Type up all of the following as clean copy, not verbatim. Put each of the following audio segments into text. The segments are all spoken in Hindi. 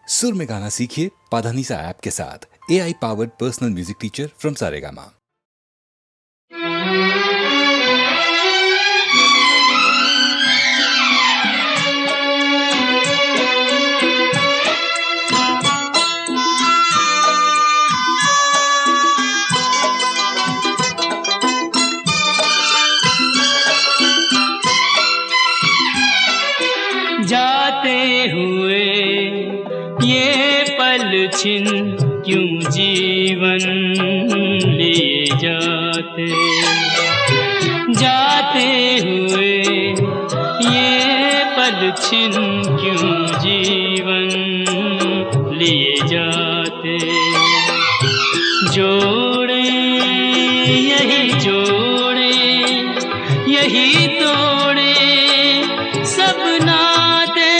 सुर में गाना सीखिए पाधानीसा ऐप के साथ। AI powered personal music teacher from Saregama. जाते हुए ये पल छिन क्यों जीवन लिए जाते, जाते हुए ये पल छिन क्यों जीवन लिए जाते। जोड़े यही जोड़े यही तोड़े सब नाते,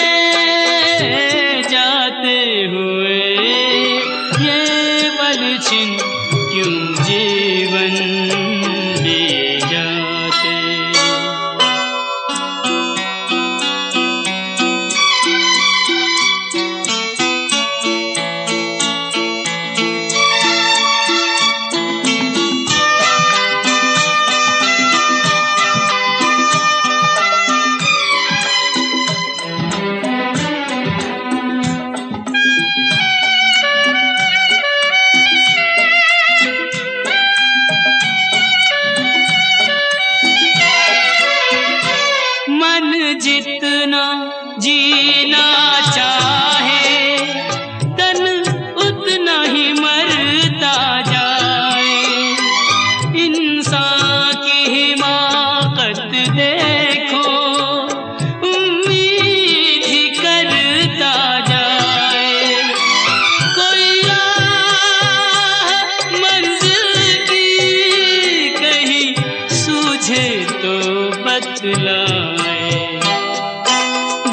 जाते हुए ये पल छिन क्यों जीवन लिए जाते। जितना जीना चाहे तन उतना ही मरता जाए। इंसान की हिमाकत देखो उम्मीद ही करता जाए। कोई राह मंजिल की कहीं सूझे तो बतलाए।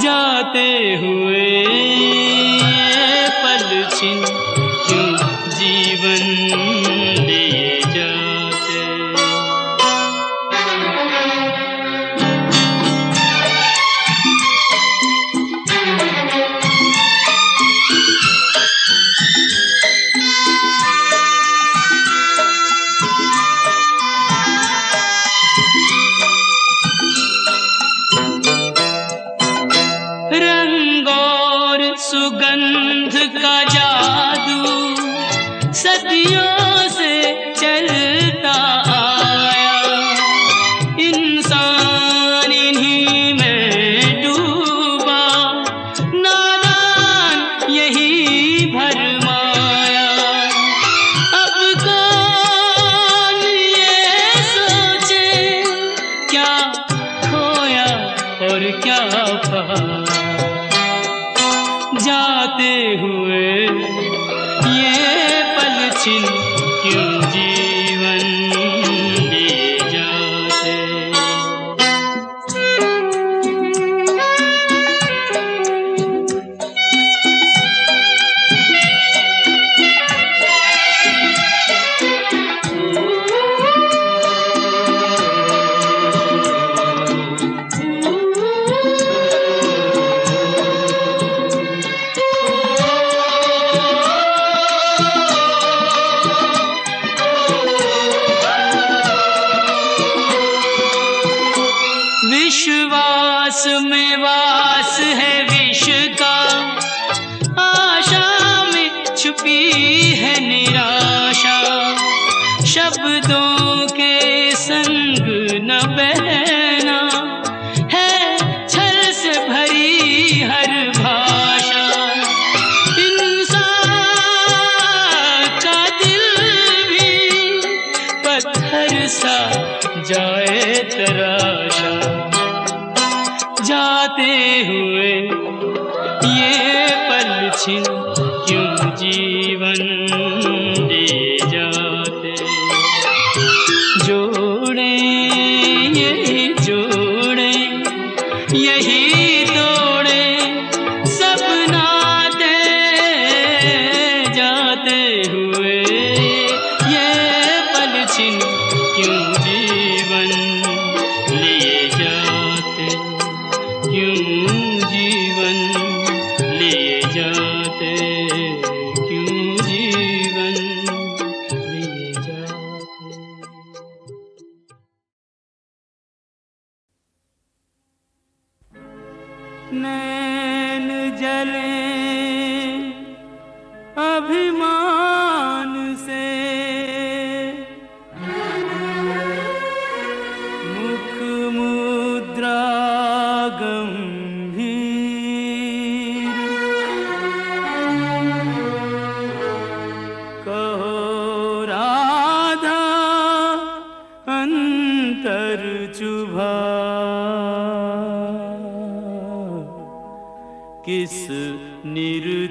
जाते हुए ये पल छिन क्यों जीवन लिए जाते। रंग और सुगंध का जादू सदियों से चलता आया। इंसान इन्हीं में डूबा, नादान यही भरमाया। अब कौन ये सोचे क्या खोया और क्या पाया। जाते हुए ये पल छिन क्यों जीवन लिए जाते। विश्वास में वास है विष का, आशा में छुपी है निराशा। शब्दों के संग न बहना है छल से भरी हर भाषा। इंसान का दिल भी पत्थर सा जाए तराशा। जाते हुए ये पल छिन क्यों जीवन लिए जाते। जोड़े यही जोड़े यही तोड़े सब नाते, जाते हुए ये पल छिन क्यों जीवन लिए जाते। क्यों जीवन लिए जाते।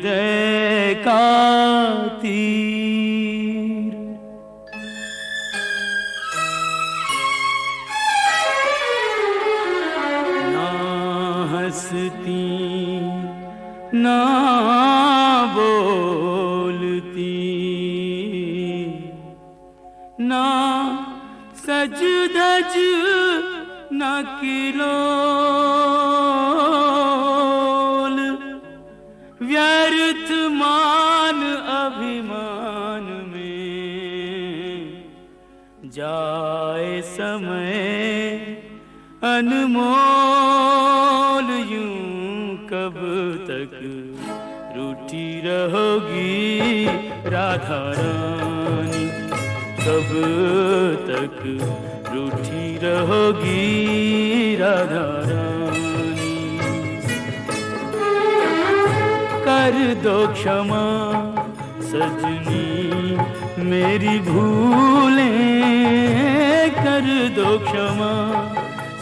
हृदय का तीर। ना हंसती ना बोलती, ना सज धज न किलोल, व्यर्थ मान अभिमान में जाए समय अनमोल। यूं कब तक रूठी रहोगी राधा रानी, कब तक रूठी रहोगी राधा रानी। कर दो क्षमा सजनी मेरी भूलें, कर दो क्षमा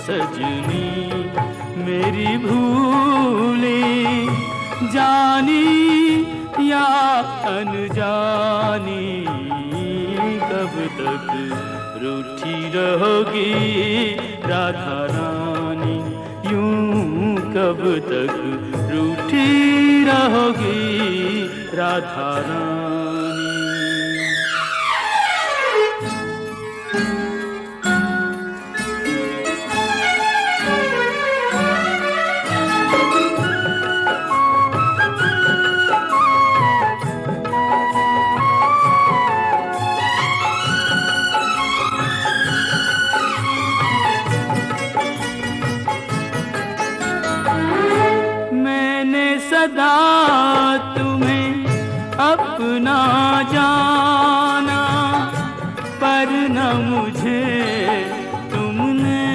सजनी मेरी भूलें। जानी या अनजानी कब तक रूठी रहोगी राधा रानी, यूं कब तक रूठी रहोगी राधा रानी। सदा तुम्हें अपना जाना, पर न मुझे तुमने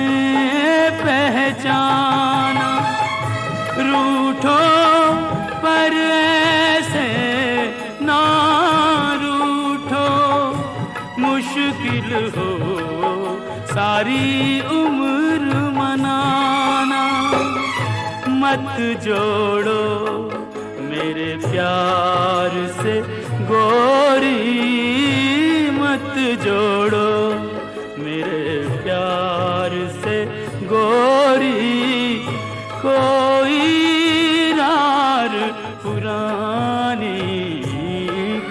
पहचाना। रूठो पर ऐसे ना रूठो, मुश्किल हो सारी उम्र मनाना। मत जोड़ो मेरे प्यार से गोरी, मत जोड़ो मेरे प्यार से गोरी। कोई रार पुरानी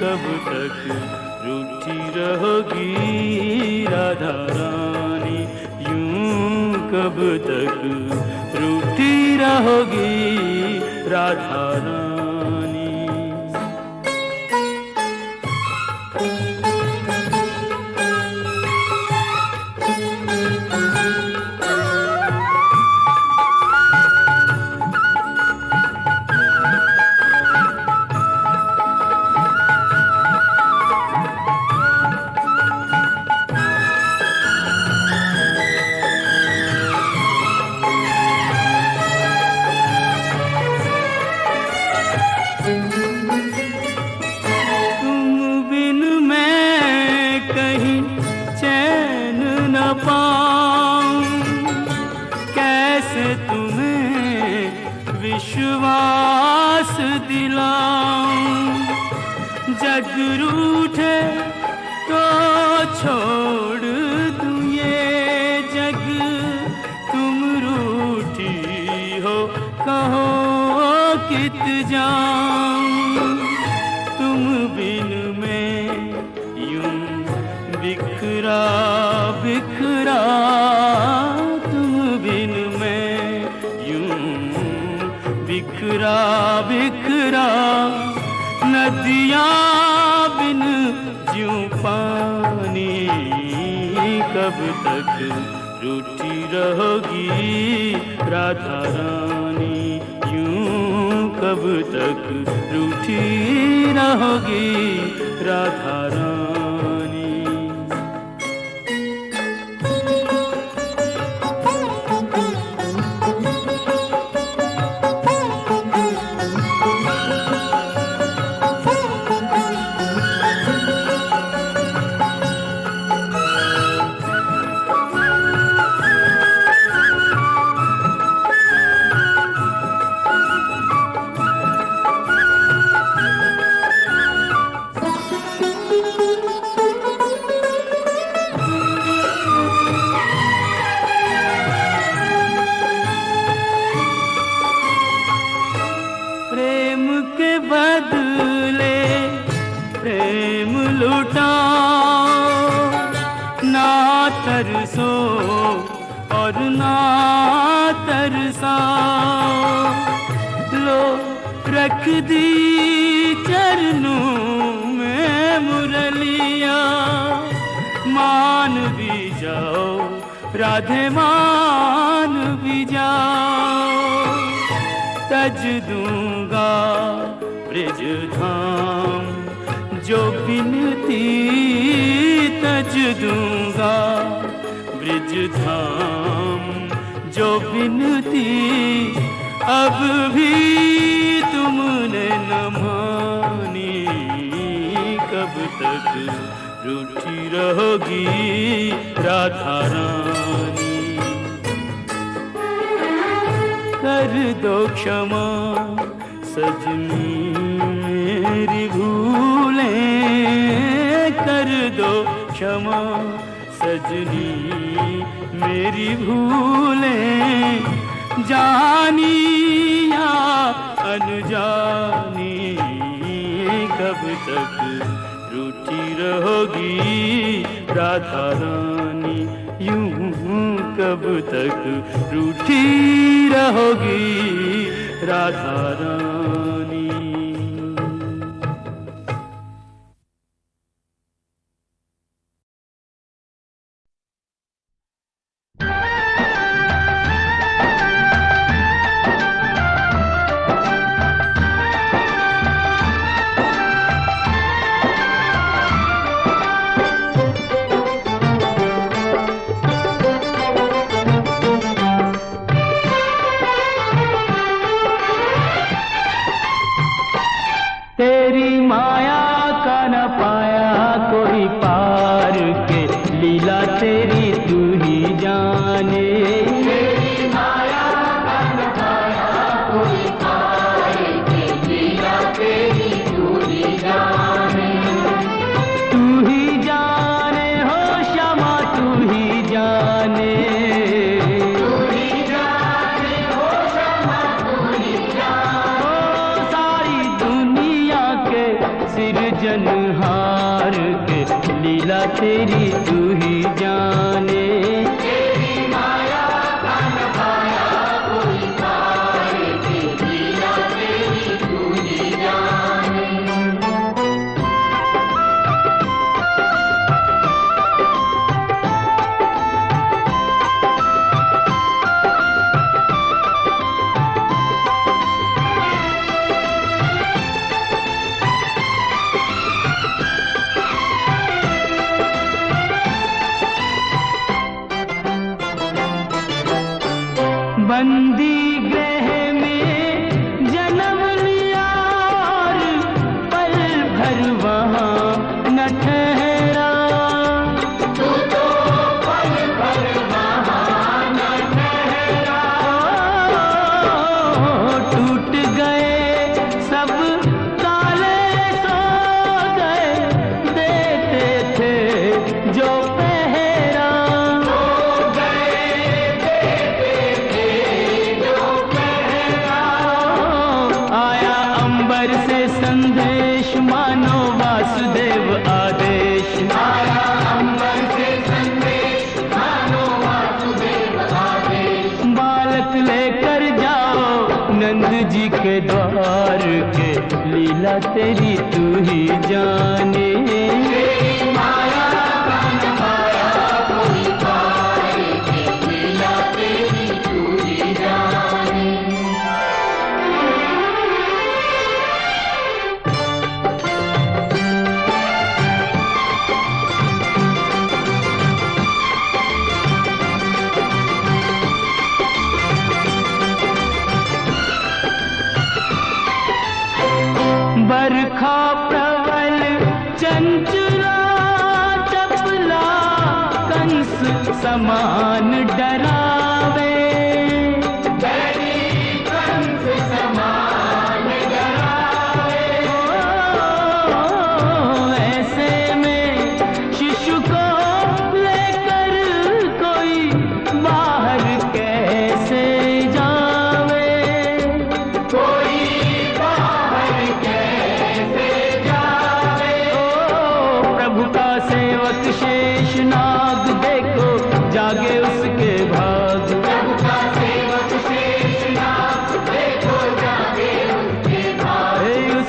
कब तक रूठी रहोगी राधा रानी, यूं कब तक रूठी रहोगी राधा रानी। विश्वास दिलाऊं, जग रूठे तो छोड़ दूं ये जग। तुम रूठी हो कहो कित जाऊं, तुम बिन मैं यूं बिखरा बिखरा। तुम बिन मैं यूं बिखरा बिखरा, नदियाँ बिन ज्यों पानी। कब तक रूठी रहोगी राधा रानी, यूं कब तक रूठी रहोगी राधा रानी। बरसो और ना तरसाओ। लो रख दी चरणों में मुरलिया, मान भी जाओ राधे मान भी जाओ। तज दूंगा ब्रिज धाम जो बिनती, तज दूंगा ब्रिज धाम जो बिनती। अब भी तुमने न मानी, कब तक रूठी रहोगी राधा रानी। कर दो क्षमा सजनी मेरी भूलें, कर दो क्षमा सजनी मेरी भूलें। जानी या अनजानी, कब तक रूठी रहोगी राधा रानी। यूं कब तक रूठी रहोगी राधा रानी। तेरी माया का न पाया कोई पार के, लीला तेरी तू ही जाने। तेरी माया का न पाया कोई पार के, लीला तेरी तू ही जाने। तू ही जाने हो श्यामा तू ही जाने, तू ही जाने हो श्यामा तू ही जाने। ओ सारी दुनिया के सिरजनहार के, लीला तेरी तू ही जाने। तेरी माया का न पाया कोई पार के, लीला तेरी तू ही जाने। बंदी गृह में जन्म लिया और पल भर वहाँ न ठहरा। तू तो पल भर वहाँ न ठहरा। टूट गए सब ताले सो गए, देते थे जो पहरा। हो गए देते आया अंबर से संदेश मानो वासुदेव आदेश। आया अंबर से संदेश मानो वासुदेव आदेश। बालक लेकर जाओ नंद जी के द्वार के, लीला तेरी तू ही जाने। तेरी माया का न पाया कोई पार के, लीला तेरी तू ही जाने। बरखा प्रबल चंचला चपला, कंस समान डरावे। कंस समान डरावे। ऐसे में शिशु को लेकर कोई बाहर कैसे जावे। कोई प्रभु का सेवक शेष नाग देखो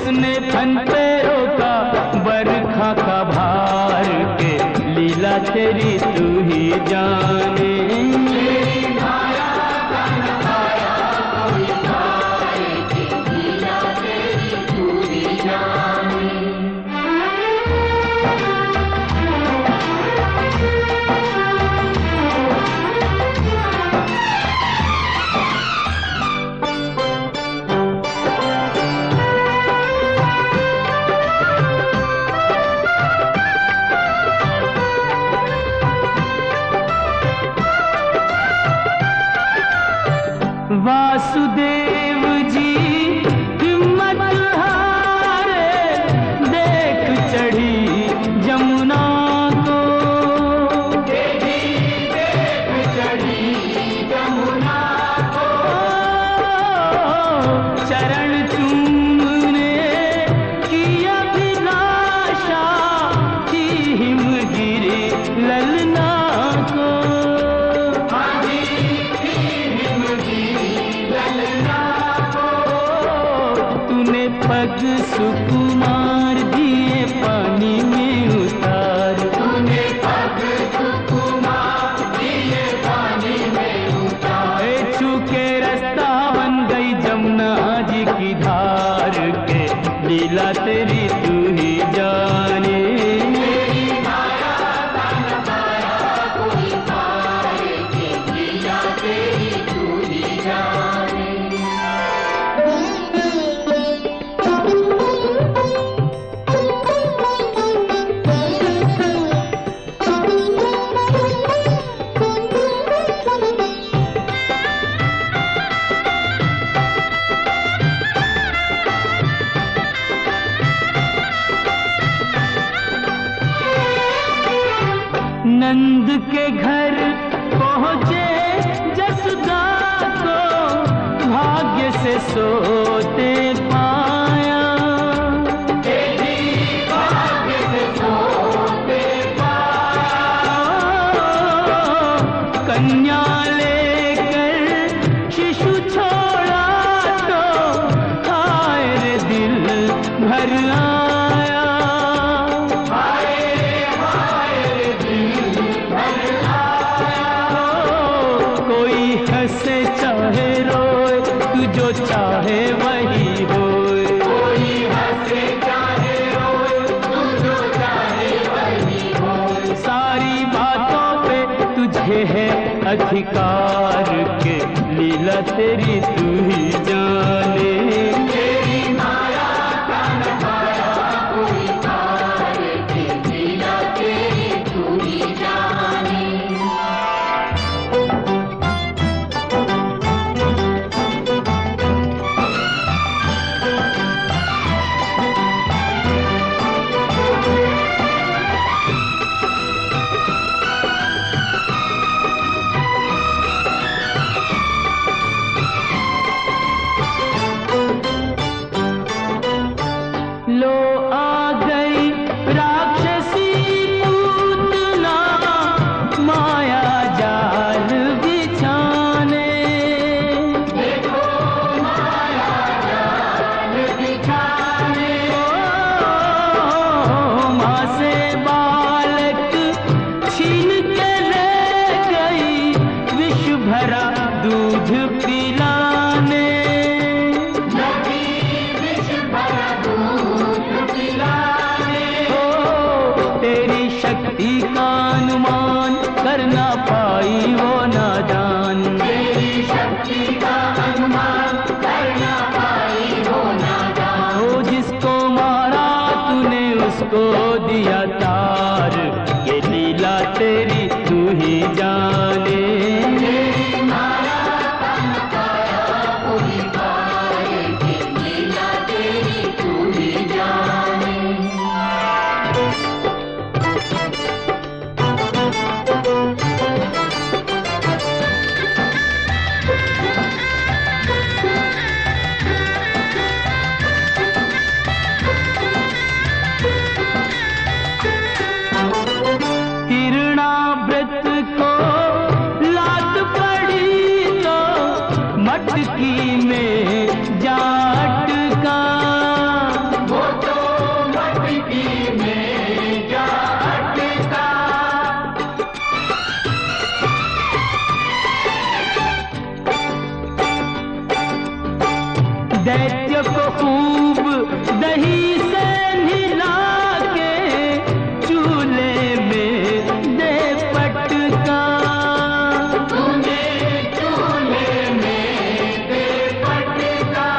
उसने फन पे रोका बरखा का भार के, लीला तेरी तू ही जाने। वासुदेव जी हिम्मत हारे, देख चढ़ी जमुना को, देख चढ़ी जमुना को। चरण चूमने की अभिलाषा थी हिमगिरी ललना को। पग सुकुमार दिए पानी में उतार, तूने पग सुकुमार दिए पानी में उतार। छूके रास्ता बन गई जमुना जी की धार के, लीला तेरी तू ही जाने। कोई पार के, लीला तेरी तू ही जाने। नंद के घर पहुँचे जसोदा को, भाग्य से सोते पाया। भाग्य से सोते पाया। कन्या लेकर शिशु छोड़ा तो, हाय रे दिल भर आया। हंसे चाहे रोए, तू जो चाहे वही होए। कोई हंसे चाहे रोए, तू जो चाहे वही होए। सारी बातों पे तुझे है अधिकार के, लीला तेरी तू ही जाने। तेरी माया का नजारा कोई पार के, लीला तेरी तू ही जाने। करना पाई वो नादान। तेरी शक्ति का अनुमान करना पाई वो नादान। वो जिसको मारा तूने उसको दिया तार, ये लीला तेरी तू ही जाने। तेरी माया का नकारा कोई पाए, ये लीला तेरी तू ही जाने। खूब दही से नहला के चूल्हे में दे पटका। तूने चूल्हे में दे पटका।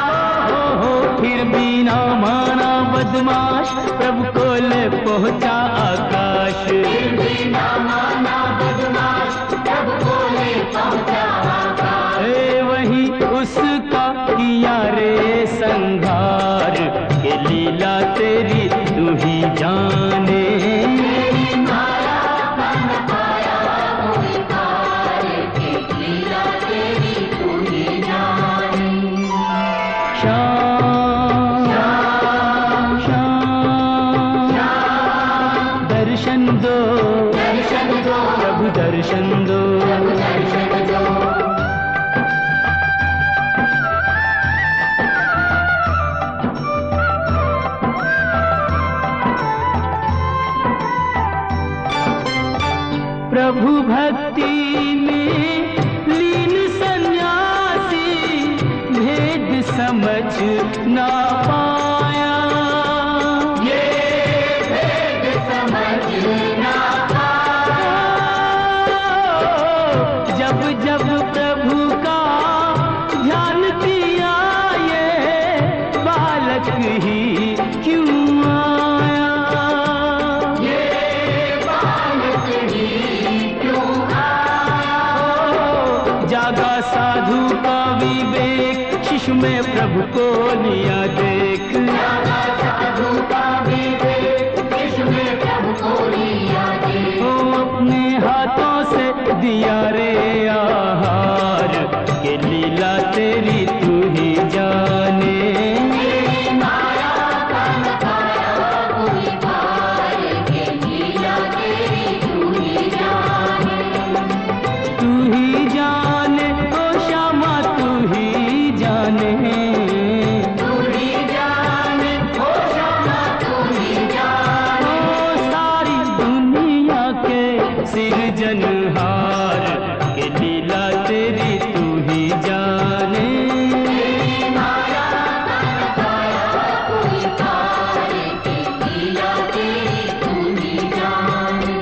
हो फिर भी ना माना बदमाश, प्रभु को ले पहुंचा आकाश। फिर भी ना माना बदमाश, प्रभु को ले पहुंचा आकाश। वही उसका किया रे संहार, के लीला तेरी तू ही जाने। तेरी माया का न पाया कोई पार, के लीला तेरी तू ही जाने। श्याम श्याम श्याम दर्शन दो, दर्शन दो प्रभु दर्शन दो, प्रभु दर्शन दो। प्रभु भक्ति में लीन सन्यासी भेद समझ ना पाया। ये भेद समझ ना पाया। जब जब प्रभु का ध्यान किया, ये बालक ही क्यों आया। ये बालक ही जागा साधु का विवेक, शिशु में प्रभु को लिया देख। जागा साधु का विवेक, शिशु में प्रभु को लिया देख। ओ अपने हाथों से दिया रे आहार, के लीला तेरी तू ही जाने। तेरी माया का न पाया कोई पार, के लीला तेरी तू ही जाने। तू ही जाने ओ श्यामा, तू ही जाने। तू ही जाने ओ श्यामा, तू ही जाने। ओ सारी दुनिया के सिरजनहार, के लीला तेरी तू ही जाने। तेरी माया का न पाया कोई पार, के लीला तेरी तू ही जाने।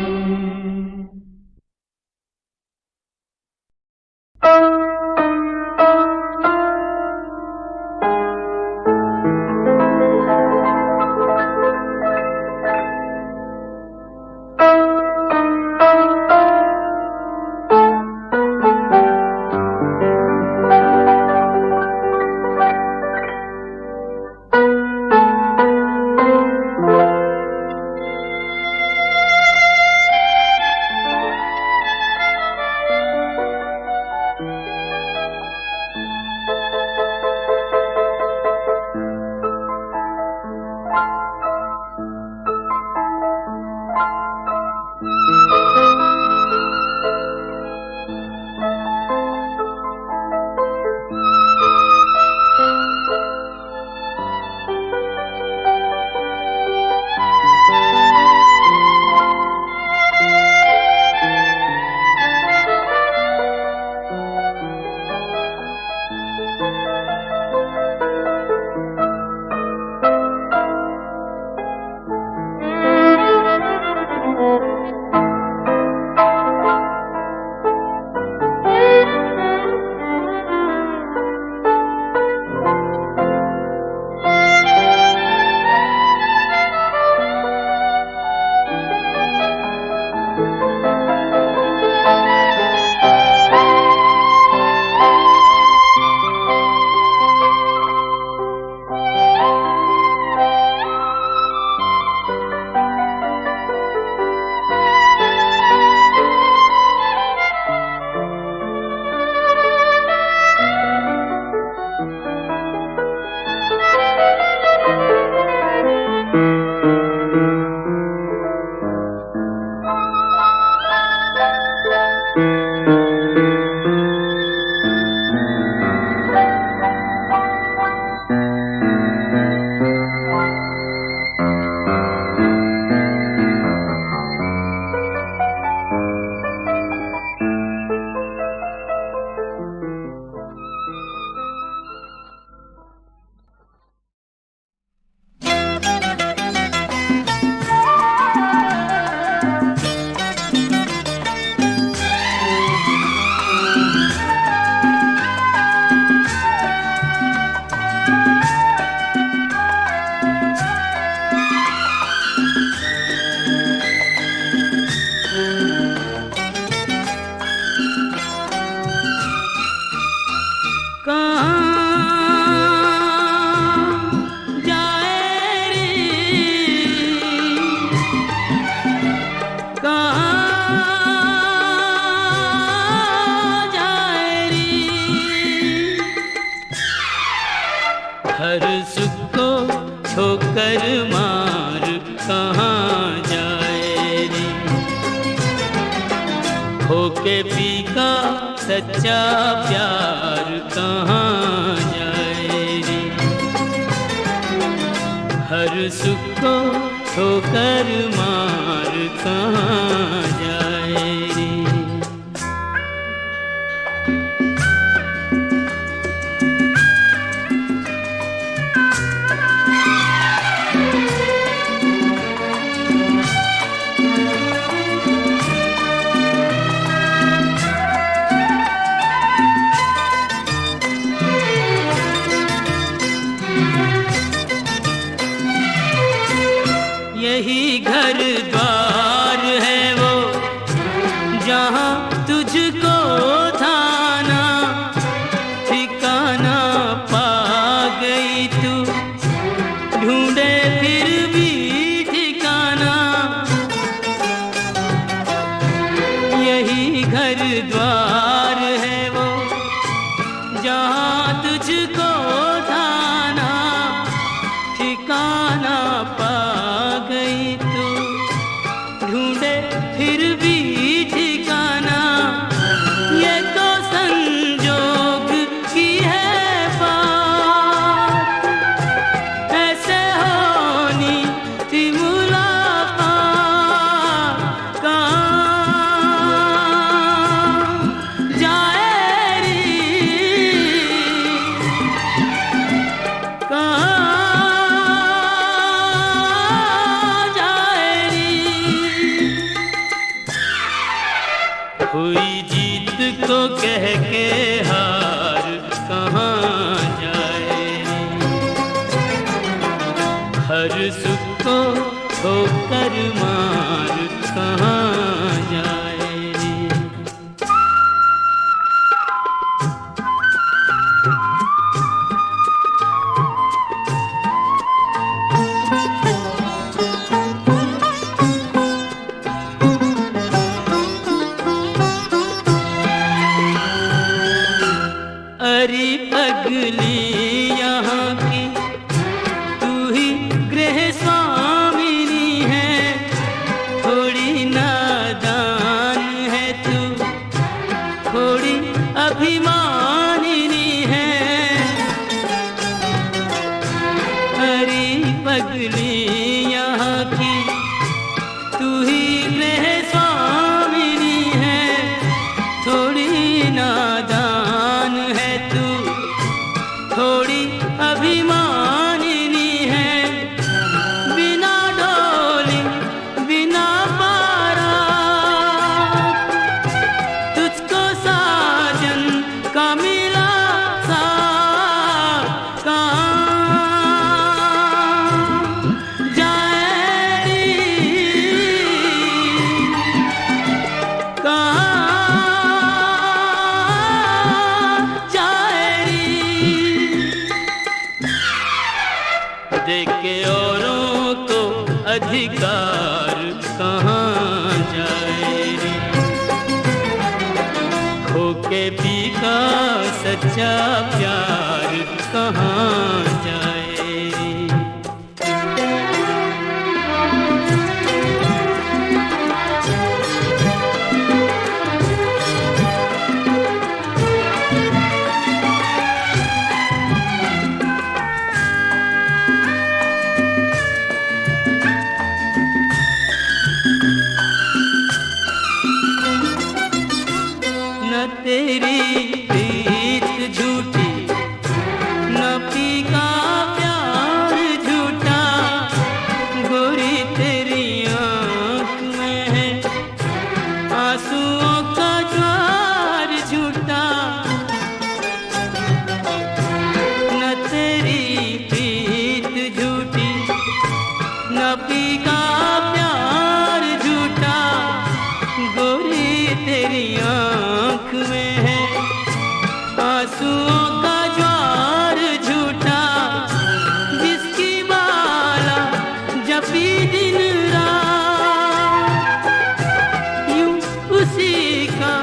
मार कहाँ जाए रे। होके फीका सच्चा प्यार कहाँ जाए रे। हर सुख को ठोकर मार कहाँ जाए रे। यही घर द्वार है वो जहाँ तुझको थाना ठिकाना पा गई तू। ढूंढे फिर भी ठिकाना। यही घर द्वार है वो जहाँ तुझको थाना ठिकाना पा गई तू। ढूंढे फिर भी ठिकाना। ये तो संजोग की है बात। ऐसे होनी थी मुलाकात। कहाँ जाए रे। कहाँ हुई जीत को कह के हार कहाँ जाए। हर सुख को ठोकर मार कहाँ जाए। अरे पगली यहाँ की तू ही गृह स्वामिनी है। थोड़ी नादान है तू, थोड़ी अभिमानिनी है। अरे पगली यहाँ की तू ही गृह स्वामिनी है। थोड़ी नादान है तू, थोड़ी अभिमानिनी है। बिना ढोली बिना बारात तुझको साजन का मिला साथ। कहाँ जाए रे। कहाँ देख के औरों को अधिकार कहाँ जाए रे। खो के फीका सच्चा प्यार कहाँ जाए रे। न तेरी प्रीत झूठी, न फीका प्यार झूठा। गोरी तेरी आँख में है आंसुओं का ज्वार झूठा। न तेरी प्रीत झूठी, न फीका प्यार झूठा। गोरी तेरी आँख में है आंसुओं का ज्वार झूठा। जिसकी माला जपी दिन रात, यूं उसी का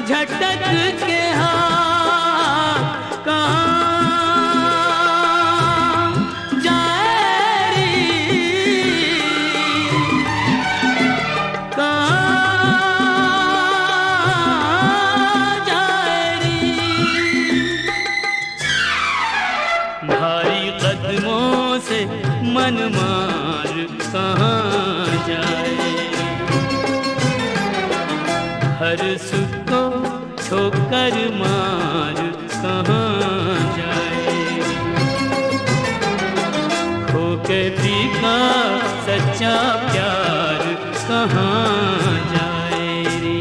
झटक के हाथ। कहाँ जाए रे। हर सुख को ठोकर मार कहाँ जाए खो के फीका सच्चा प्यार कहाँ जाए रे।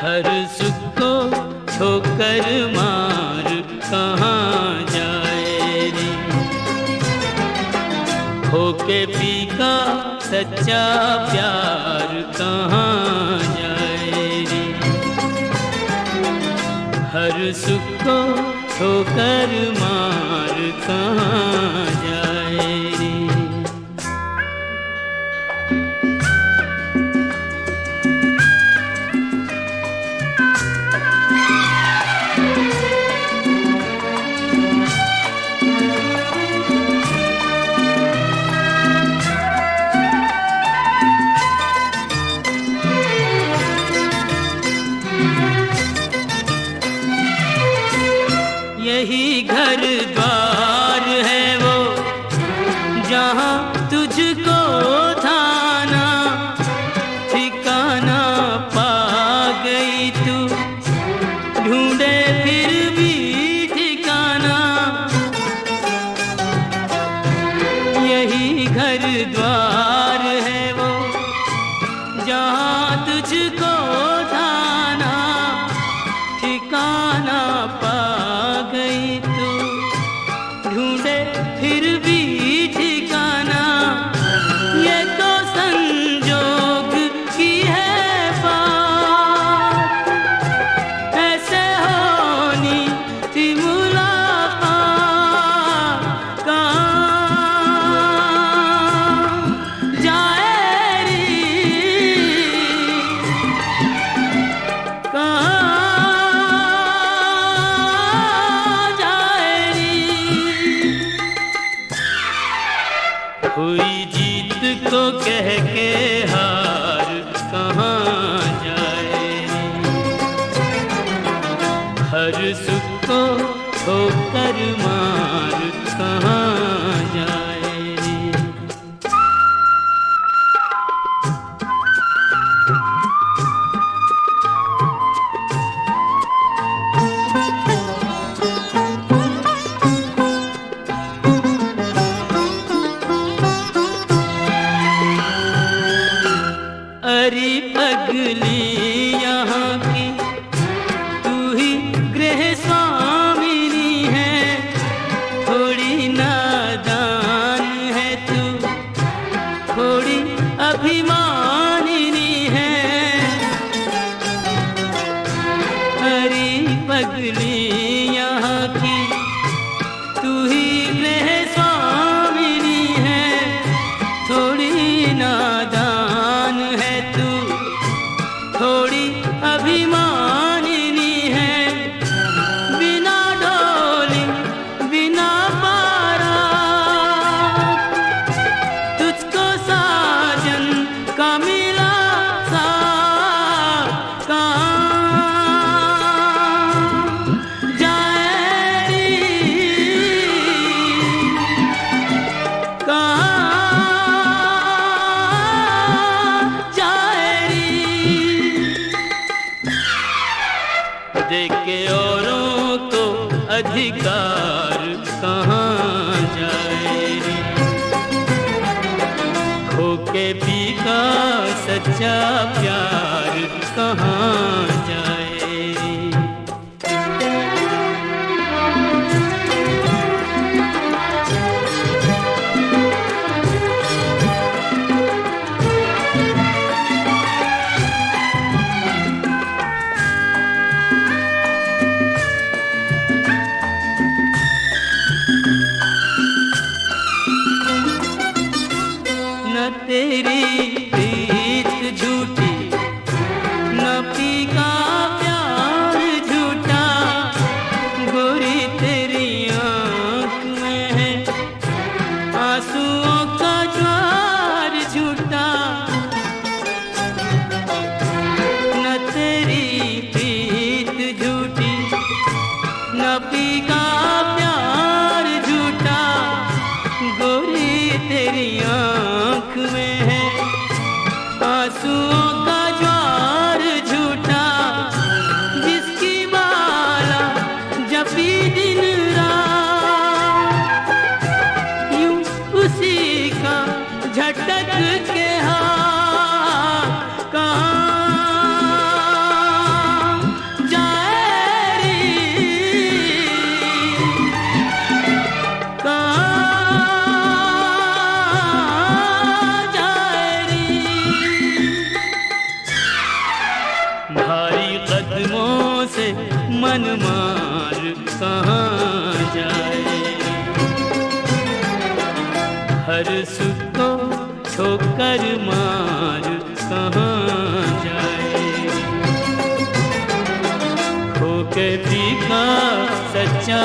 हर सुख को ठोकर मार कहाँ जाए रे। होके फीका सच्चा प्यार कहाँ जाए रे। हर सुख को ठोकर मार कहाँ जाए रे। यही घर द्वार है वो जहाँ तुझको थाना ठिकाना पा गई तू ढूंढे फिर भी ठिकाना। यही घर द्वार है वो जहाँ तुझको थाना ठिकाना पा गई तू ढूंढे फिर भी ठिकाना। ये तो संजोग की है बात ऐसे होनी थी मुलाकात कहाँ जाए रे कहाँ हुई जीत को कह के हार कहाँ जाए। हर सुख को ठोकर मार कहाँ जाए। अरे पगली यहाँ की तू ही गृह स्वामिनी है। थोड़ी नादान है तू थोड़ी अभिमानिनी है। अरे पगली यहाँ की तू ही गृह स्वामिनी है। थोड़ी नादान है तू थोड़ी अभिमानिनी है। बिना ढोली बिना बारात तुझको साजन का मिला साथ कहाँ जाए रे कहाँ देख के और अधिकार कहाँ जाए रे। खो के भी का सच्चा प्यार कहाँ जाए रे। न तेरी प्रीत झूठी, न पी का प्यार झूठा, गोरी तेरी आँख में है आंसुओं का ज्वार झूठा। न तेरी प्रीत झूठी, न पी का प्यार झूठा, गोरी तेरी आँख में है आंसुओं का ज्वार झूठा। जिसकी माला जपी दिन रात, यूं उसी का झटक के हाथ कहाँ जाए रे, कहाँ जाए रे। भारी कदमों से मन मार कहाँ जाए, हर सुख को ठोकर मार कहाँ जाए। खो के भी का सच्चा